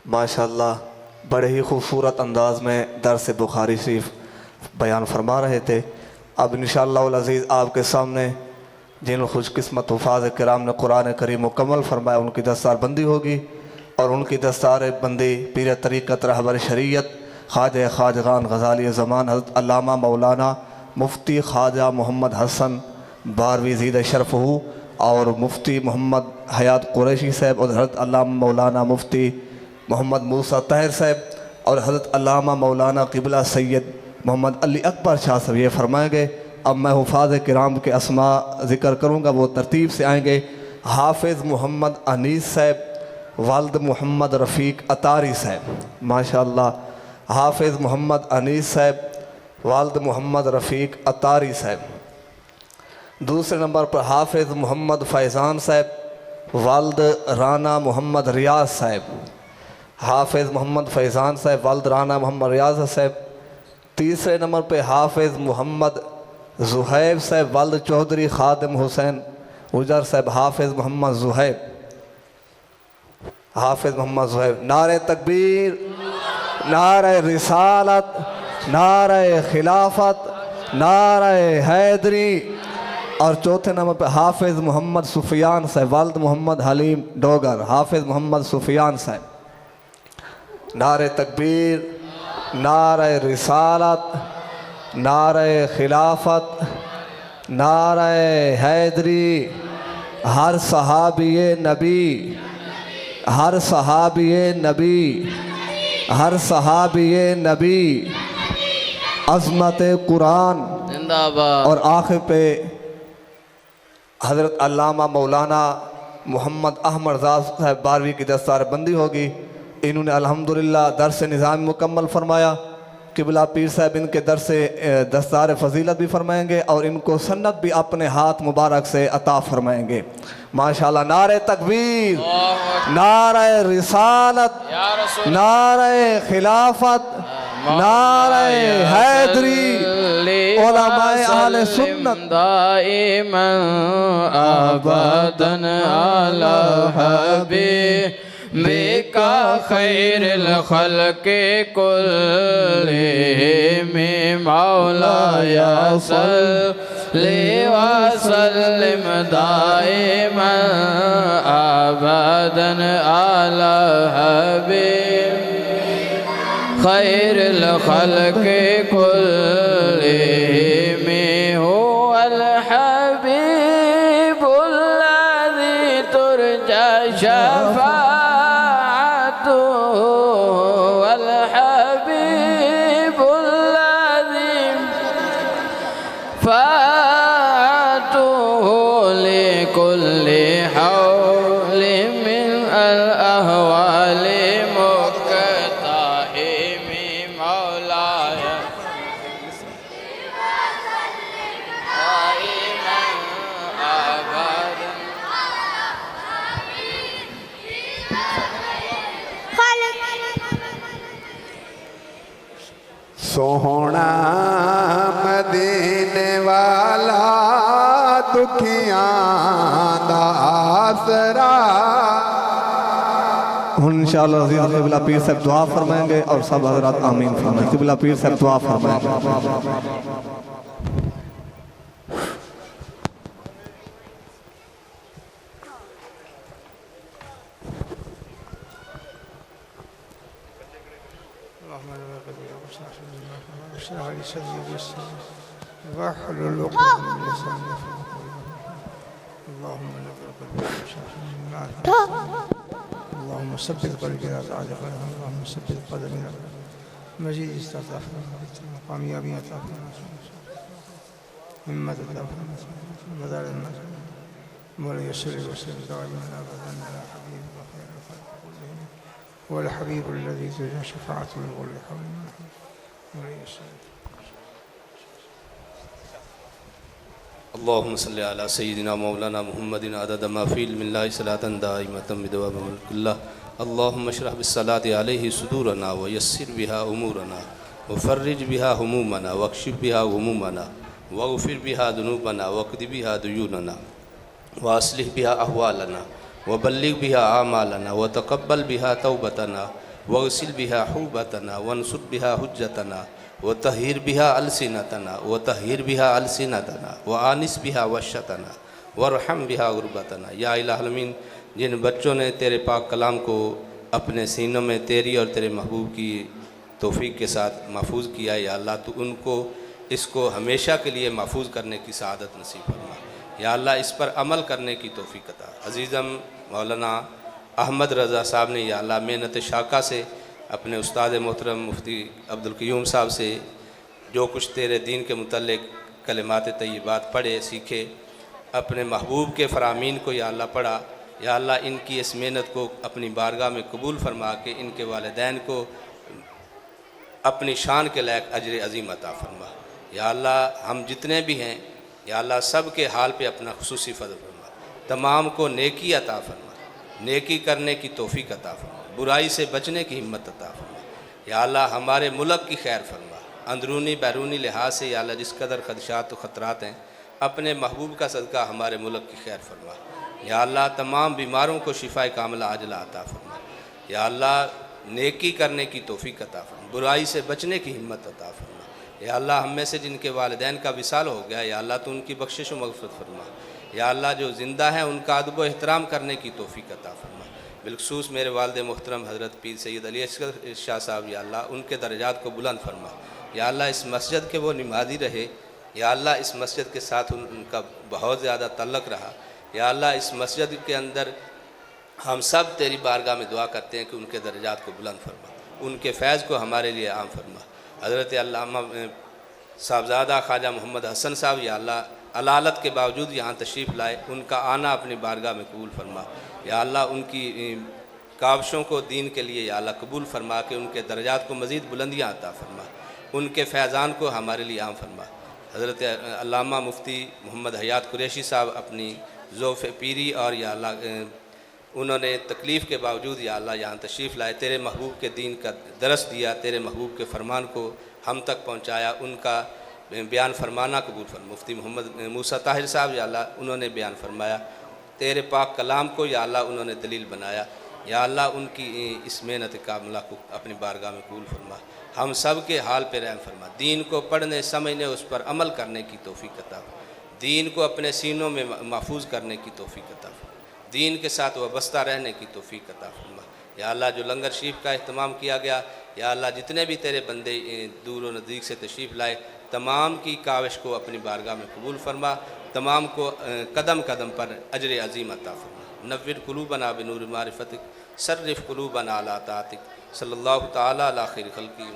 ماشاءاللہ بڑے ہی خوبصورت انداز میں درس بخاری شریف بیان فرما رہے تھے۔ اب انشاءاللہ العزیز آپ کے سامنے جن خوش قسمت حفاظ کرام نے قرآن کریم مکمل فرمایا ان کی دستار بندی ہوگی، اور ان کی دستار بندی پیر طریقت رہبر شریعت خواجہ خواجگان غزالی زمان حضرت علامہ مولانا مفتی خواجہ محمد حسن باروی زید شرف ہو، اور مفتی محمد حیات قریشی صاحب، اور حضرت علامہ مولانا مفتی محمد موسیٰ طاہر صاحب، اور حضرت علامہ مولانا قبلہ سید محمد علی اکبر شاہ صاحب یہ فرمائیں گے۔ اب میں حفاظ کرام کے اسماء ذکر کروں گا، وہ ترتیب سے آئیں گے۔ حافظ محمد انیس صاحب، والد محمد رفیق اطاری صاحب، ماشاءاللہ حافظ محمد انیس صاحب، والد محمد رفیق اطاری صاحب۔ دوسرے نمبر پر حافظ محمد فیضان صاحب، والد رانا محمد ریاض صاحب، حافظ محمد فیضان صاحب، والد رانا محمد ریاض صاحب۔ تیسرے نمبر پہ حافظ محمد زہیب صاحب، والد چودھری خادم حسین اجر صاحب، حافظ محمد زہیب، حافظ محمد زہیب۔ نعرہ تکبیر، نعرہ رسالت، نعرہ خلافت، نعرہ حیدری۔ اور چوتھے نمبر پہ حافظ محمد سفیان صاحب، والد محمد حلیم ڈوگر، حافظ محمد سفیان صاحب۔ نعرہ تکبیر، نعرہ رسالت، نعرہ خلافت، نعرہ حیدری۔ ہر صحابی نبی، ہر صحابی نبی، ہر صحابی نبی، عظمت قرآن زندہ باد۔ اور آخر پہ حضرت علامہ مولانا محمد احمد رضا صاحب باروی کی دستار بندی ہوگی۔ انہوں نے الحمدللہ درس نظام مکمل فرمایا۔ قبلہ پیر صاحب ان کے درس دستار فضیلت بھی فرمائیں گے، اور ان کو سنت بھی اپنے ہاتھ مبارک سے عطا فرمائیں گے ماشاءاللہ۔ نعرہ تکبیر، نعرہ رسالت، یا رسول نعرہ خلافت، نعرہ حیدری۔ علماء اہل سنت دائما ابدا علی حبیبک خیر الخلق کلہم مولایا صلی وسلم دائما ابدا علی حبیبک خیر الخلق کلہم هو الحبیب الذی ترجى شفاعته والحبیب الذی فاته لكل حول من الأهوال مقتحم مولاي دائما أبدا سوہنا مدینے والا دکھیاں دا آسرا۔ انشاءاللہ عزیز قبلہ پیر صاحب دعا فرمائیں گے، اور سب حضرات آمین فرمائیں گے۔ قبلہ پیر صاحب دعا فرمائیں گے۔ واحلل عقدة من لساني يفقهوا قولي اللهم لك القدر اللهم ثبت قلبي على طاعتك اللهم ثبت قدمي على مزيد استطاعت کامیابی عطا فرما ہمت عطا فرما مدار الناس مولا يسر وسلم دائما ابدا على حبيبك خير الخلق كلهم هو الحبيب الذي ترجى شفاعته من كل حول مولا يسر. اللهم صل على سيدنا مولانا محمد عدد ما في علم الله صلاة دائمة بدوام ملك الله. اللهم اشرح بالصلاة عليه صدورنا ويسر بها أمورنا وفرج بها همومنا واكشف بها غمومنا واغفر بها ذنوبنا واقض بها ديوننا وأصلح بها أحوالنا وبلغ بها أعمالنا وتقبل بها توبتنا वगसिल बिहा हुबतना वनसुर बिहा हुज्जतना व तहीर बिहा अलसिनतना व तहीर बिहा अलसिनतना व आनिस बिहा वशतना वरहम बिहा गुरबतना। या इलाहमीन, जिन बच्चों ने तेरे पाक कलाम को अपने सीनों में तेरी और तेरे महबूब की तौफीक के साथ महफूज किया, या अल्लाह तो उनको इसको हमेशा के लिए महफूज करने की सआदत नसीब फरमा। या अल्लाह इस पर अमल करने की तौफीक अता। अज़ीज़म मौलाना अहमद रज़ा साहब ने या अल्लाह मेहनत शाका से अपने उस्ताद मोहतरम मुफ्ती अब्दुल क़य्यूम साहब से जो कुछ तेरे दीन के मुतल्लिक़ कलिमात तय्यबात पढ़े सीखे, अपने महबूब के फ़रामीन को या अल्लाह पढ़ा। या अल्लाह इनकी इस मेहनत को अपनी बारगाह में कबूल फरमा के इनके वालिदैन को अपनी शान के लायक अजर अज़ीम अता फरमा। या अल्लाह हम जितने भी हैं या अल्लाह सब के हाल पे अपना खुसूसी फज़ल फरमा। तमाम को नेकी अता फरमा, नेकी करने की तौफीक अता फरमा, बुराई से बचने की हिम्मत अता फरमा। या अल्लाह हमारे मुल्क की खैर फरमा, अंदरूनी बैरूनी लिहाज से या अल्लाह जिस कदर खदशात व ख़तरात हैं, अपने महबूब का सदका हमारे मुल्क की खैर फरमा। या अल्लाह तमाम बीमारों को शिफाए कामिला आजला अता फरमा। या अल्लाह नेकी करने की तौफीक अता फरमा, बुराई से बचने की हिम्मत अता फरमा। या अल्लाह हम में से जिनके वालिदैन का विसाल हो गया, या अल्लाह तो उनकी बख्शिश व मग़फ़िरत फरमा। या अल्लाह जो ज़िंदा हैं उनका अदब व एहतराम करने की तौफीक अता फरमा। बिलखसूस मेरे वालिद मोहतरम हज़रत पीर सैयद अली असगर शाह साहब, या अल्लाह उनके दर्जात को बुलंद फरमा। या अल्लाह इस मस्जिद के वो नमाज़ी रहे। या अल्लाह इस मस्जिद के साथ उनका बहुत ज़्यादा तल्लक़ रहा। या अल्लाह इस मस्जिद के अंदर हम सब तेरी बारगाह में दुआ करते हैं कि उनके दर्जात को बुलंद फरमा, उनके फैज़ को हमारे लिए आम फरमा। हज़रत अल्लामा साहबज़ादा ख्वाजा मोहम्मद हसन साहब या अल्लाह अलालत के बावजूद यहाँ तशरीफ़ लाए, उनका आना अपनी बारगाह में कबूल फरमा। या अल्लाह उनकी काविशों को दीन के लिए या अल्लाह कबूल फरमा के उनके दर्जात को मज़ीद बुलंदियाँ अता फरमा, उनके फैज़ान को हमारे लिए आम फरमा। हज़रत अल्लामा मुफ्ती मोहम्मद हयात कुरैशी साहब अपनी ज़ौफ़ पीरी और या अल्लाह उन्होंने तकलीफ़ के बावजूद या अल्लाह यहाँ तशरीफ़ लाए, तेरे महबूब के दीन का दरस दिया, तेरे महबूब के फ़रमान को हम तक पहुँचाया, उनका बयान फरमाना कबूल फरमा। मुफ्ती मोहम्मद मूसा ताहिर साहब या अल्लाह उन्होंने बयान फरमाया, तेरे पाक कलाम को या अल्लाह उन्होंने दलील बनाया। या अल्लाह उनकी इस मेहनत कामिला को अपनी बारगाह में कबूल फरमा। हम सब के हाल पे रहम फरमा, दीन को पढ़ने समझने उस पर अमल करने की तौफीक अता फरमा, दीन को अपने सीनों में महफूज करने की तौफीक अता फरमा, दीन के साथ वाबस्ता रहने की तौफीक अता फरमा। या अल्लाह जो लंगर शरीफ का अहतमाम किया गया, या अल्लाह जितने भी तेरे बंदे दूर व नज़दीक से तशरीफ़ लाए, तमाम की काविश को अपनी बारगाह में कबूल फरमा, तमाम को कदम कदम पर अजर अज़ीम अता फरमा। नव्विर कुलूबना बिनूर मारिफतिक, सर्रिफ़ कुलूबना अला तातिक, सल्लल्लाहु तआला अला खैर खल्क़ी।